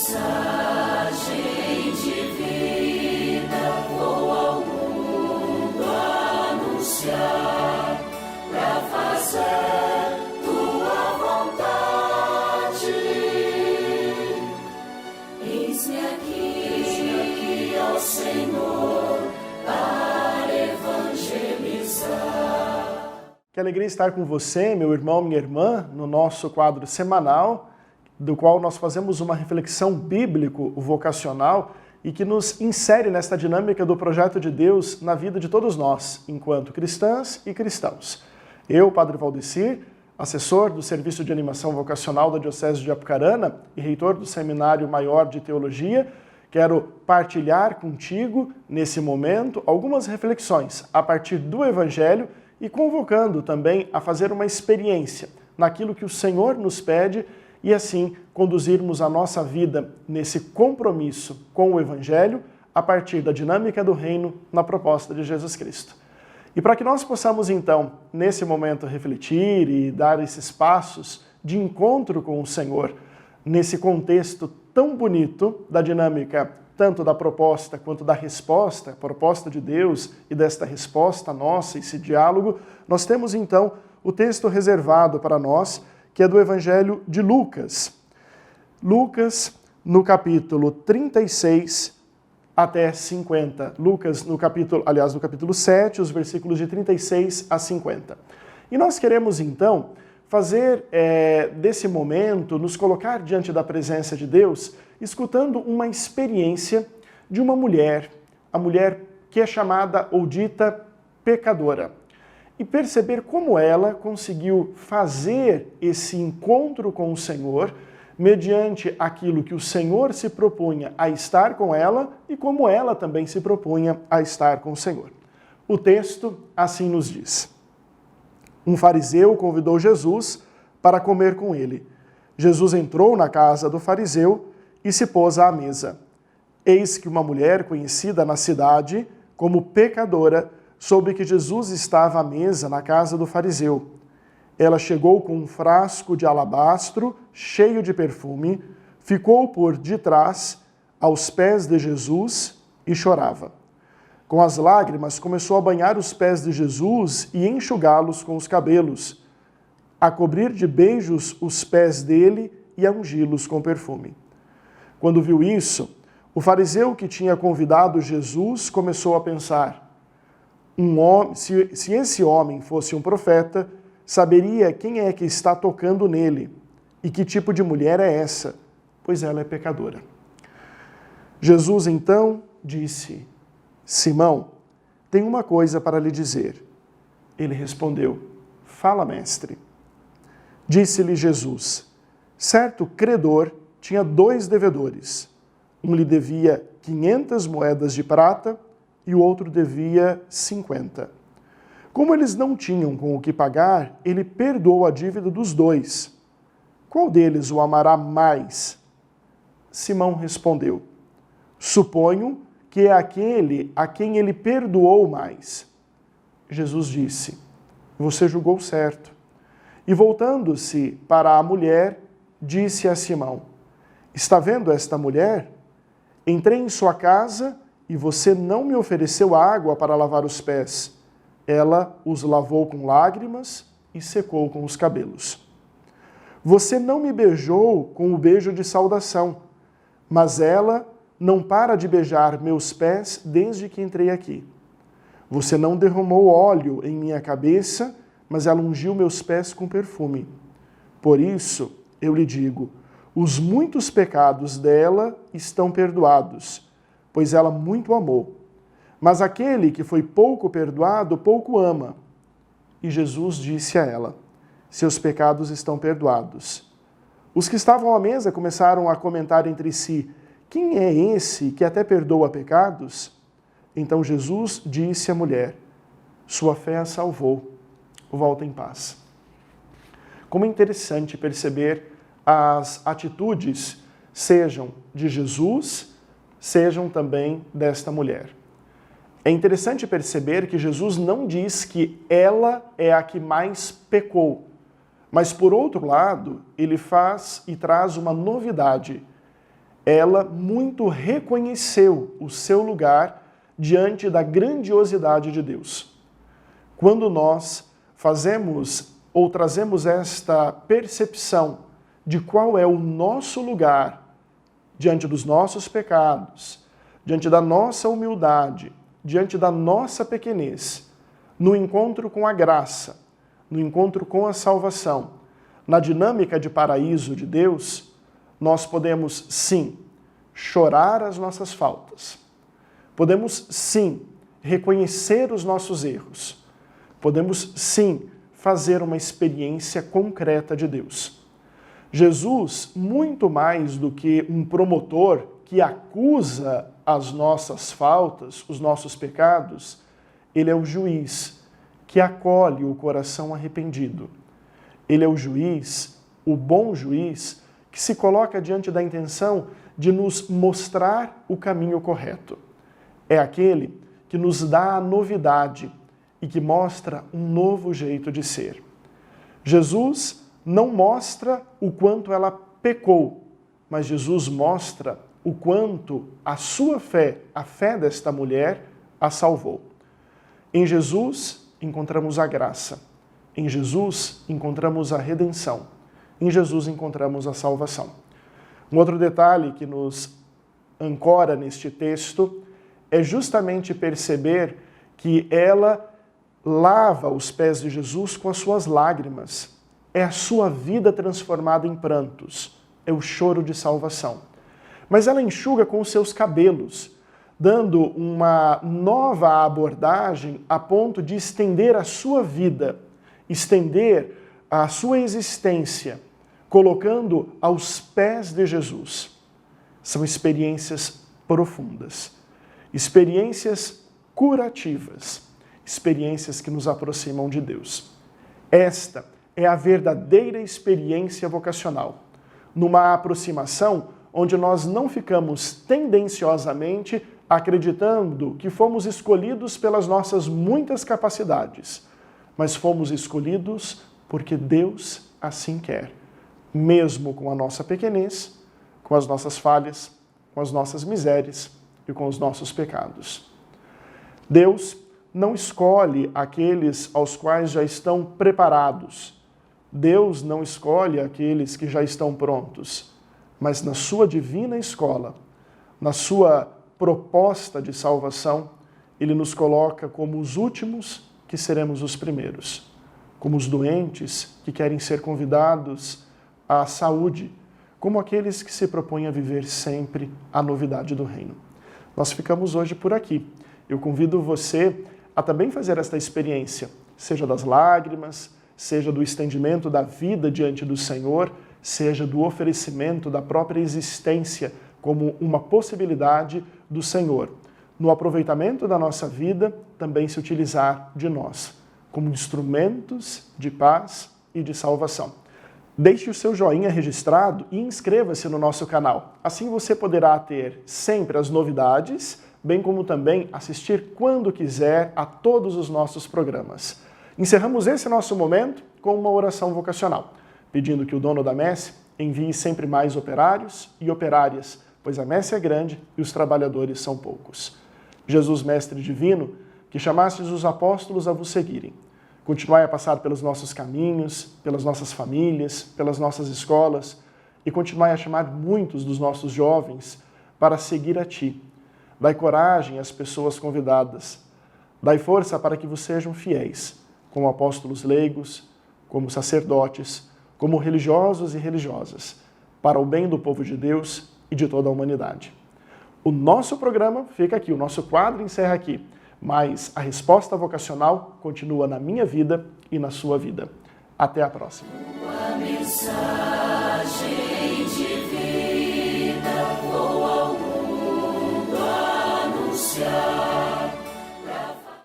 Que alegria estar com você, meu irmão, minha irmã, no nosso quadro semanal, do qual nós fazemos uma reflexão bíblico-vocacional e que nos insere nesta dinâmica do projeto de Deus na vida de todos nós, enquanto cristãs e cristãos. Eu, Padre Valdecir, assessor do Serviço de Animação Vocacional da Diocese de Apucarana e reitor do Seminário Maior de Teologia, quero partilhar contigo, nesse momento, algumas reflexões a partir do Evangelho e convocando também a fazer uma experiência naquilo que o Senhor nos pede e assim conduzirmos a nossa vida nesse compromisso com o Evangelho a partir da dinâmica do reino na proposta de Jesus Cristo. E para que nós possamos então, nesse momento, refletir e dar esses passos de encontro com o Senhor, nesse contexto tão bonito da dinâmica tanto da proposta quanto da resposta, a proposta de Deus e desta resposta nossa, esse diálogo, nós temos então o texto reservado para nós, que é do Evangelho de Lucas. Lucas, no capítulo 36 até 50. Lucas, no capítulo 7, os versículos de 36 a 50. E nós queremos então fazer desse momento, nos colocar diante da presença de Deus, escutando uma experiência de uma mulher, a mulher que é chamada ou dita pecadora, e perceber como ela conseguiu fazer esse encontro com o Senhor, mediante aquilo que o Senhor se propunha a estar com ela e como ela também se propunha a estar com o Senhor. O texto assim nos diz: um fariseu convidou Jesus para comer com ele. Jesus entrou na casa do fariseu e se pôs à mesa. Eis que uma mulher conhecida na cidade como pecadora soube que Jesus estava à mesa na casa do fariseu. Ela chegou com um frasco de alabastro cheio de perfume, ficou por detrás aos pés de Jesus e chorava. Com as lágrimas começou a banhar os pés de Jesus e enxugá-los com os cabelos, a cobrir de beijos os pés dele e a ungí-los com perfume. Quando viu isso, o fariseu que tinha convidado Jesus começou a pensar: se esse homem fosse um profeta, saberia quem é que está tocando nele e que tipo de mulher é essa, pois ela é pecadora. Jesus então disse: Simão, tenho uma coisa para lhe dizer. Ele respondeu: fala, mestre. Disse-lhe Jesus: certo credor tinha 2 devedores. Um lhe devia 500 moedas de prata e o outro devia 50. Como eles não tinham com o que pagar, ele perdoou a dívida dos 2. Qual deles o amará mais? Simão respondeu: suponho que é aquele a quem ele perdoou mais. Jesus disse: você julgou certo. E voltando-se para a mulher, disse a Simão: está vendo esta mulher? Entrei em sua casa e você não me ofereceu água para lavar os pés. Ela os lavou com lágrimas e secou com os cabelos. Você não me beijou com o beijo de saudação, mas ela não para de beijar meus pés desde que entrei aqui. Você não derramou óleo em minha cabeça, mas ela ungiu meus pés com perfume. Por isso, eu lhe digo, os muitos pecados dela estão perdoados, pois ela muito amou. Mas aquele que foi pouco perdoado, pouco ama. E Jesus disse a ela: seus pecados estão perdoados. Os que estavam à mesa começaram a comentar entre si: quem é esse que até perdoa pecados? Então Jesus disse à mulher: sua fé a salvou. Volta em paz. Como é interessante perceber as atitudes, sejam de Jesus, sejam também desta mulher. É interessante perceber que Jesus não diz que ela é a que mais pecou, mas por outro lado, ele faz e traz uma novidade. ela muito reconheceu o seu lugar diante da grandiosidade de Deus. Quando nós fazemos ou trazemos esta percepção de qual é o nosso lugar diante dos nossos pecados, diante da nossa humildade, diante da nossa pequenez, no encontro com a graça, no encontro com a salvação, na dinâmica de paraíso de Deus, nós podemos, sim, chorar as nossas faltas. Podemos, sim, reconhecer os nossos erros. Podemos, sim, fazer uma experiência concreta de Deus. Jesus, muito mais do que um promotor que acusa as nossas faltas, os nossos pecados, ele é o juiz que acolhe o coração arrependido. Ele é o juiz, o bom juiz, que se coloca diante da intenção de nos mostrar o caminho correto. É aquele que nos dá a novidade e que mostra um novo jeito de ser. Jesus não mostra o quanto ela pecou, mas Jesus mostra o quanto a sua fé, a fé desta mulher, a salvou. Em Jesus encontramos a graça. Em Jesus encontramos a redenção. Em Jesus encontramos a salvação. Um outro detalhe que nos ancora neste texto é justamente perceber que ela lava os pés de Jesus com as suas lágrimas. É a sua vida transformada em prantos. É o choro de salvação. Mas ela enxuga com os seus cabelos, dando uma nova abordagem a ponto de estender a sua vida, estender a sua existência, colocando aos pés de Jesus. São experiências profundas, experiências curativas, experiências que nos aproximam de Deus. Esta é a verdadeira experiência vocacional, numa aproximação onde nós não ficamos tendenciosamente acreditando que fomos escolhidos pelas nossas muitas capacidades, mas fomos escolhidos porque Deus assim quer, mesmo com a nossa pequenez, com as nossas falhas, com as nossas misérias e com os nossos pecados. Deus não escolhe aqueles aos quais já estão preparados. Deus não escolhe aqueles que já estão prontos. Mas na sua divina escola, na sua proposta de salvação, ele nos coloca como os últimos que seremos os primeiros, como os doentes que querem ser convidados à saúde, como aqueles que se propõem a viver sempre a novidade do reino. Nós ficamos hoje por aqui. Eu convido você a também fazer esta experiência, seja das lágrimas, seja do estendimento da vida diante do Senhor, seja do oferecimento da própria existência como uma possibilidade do Senhor. No aproveitamento da nossa vida, também se utilizar de nós, como instrumentos de paz e de salvação. Deixe o seu joinha registrado e inscreva-se no nosso canal. Assim você poderá ter sempre as novidades, bem como também assistir quando quiser a todos os nossos programas. Encerramos esse nosso momento com uma oração vocacional, pedindo que o dono da messe envie sempre mais operários e operárias, pois a messe é grande e os trabalhadores são poucos. Jesus, Mestre Divino, que chamastes os apóstolos a vos seguirem, continuai a passar pelos nossos caminhos, pelas nossas famílias, pelas nossas escolas e continuai a chamar muitos dos nossos jovens para seguir a Ti. Dai coragem às pessoas convidadas. Dai força para que vos sejam fiéis, como apóstolos leigos, como sacerdotes, como religiosos e religiosas, para o bem do povo de Deus e de toda a humanidade. O nosso programa fica aqui, o nosso quadro encerra aqui, mas a resposta vocacional continua na minha vida e na sua vida. Até a próxima. A mensagem divina.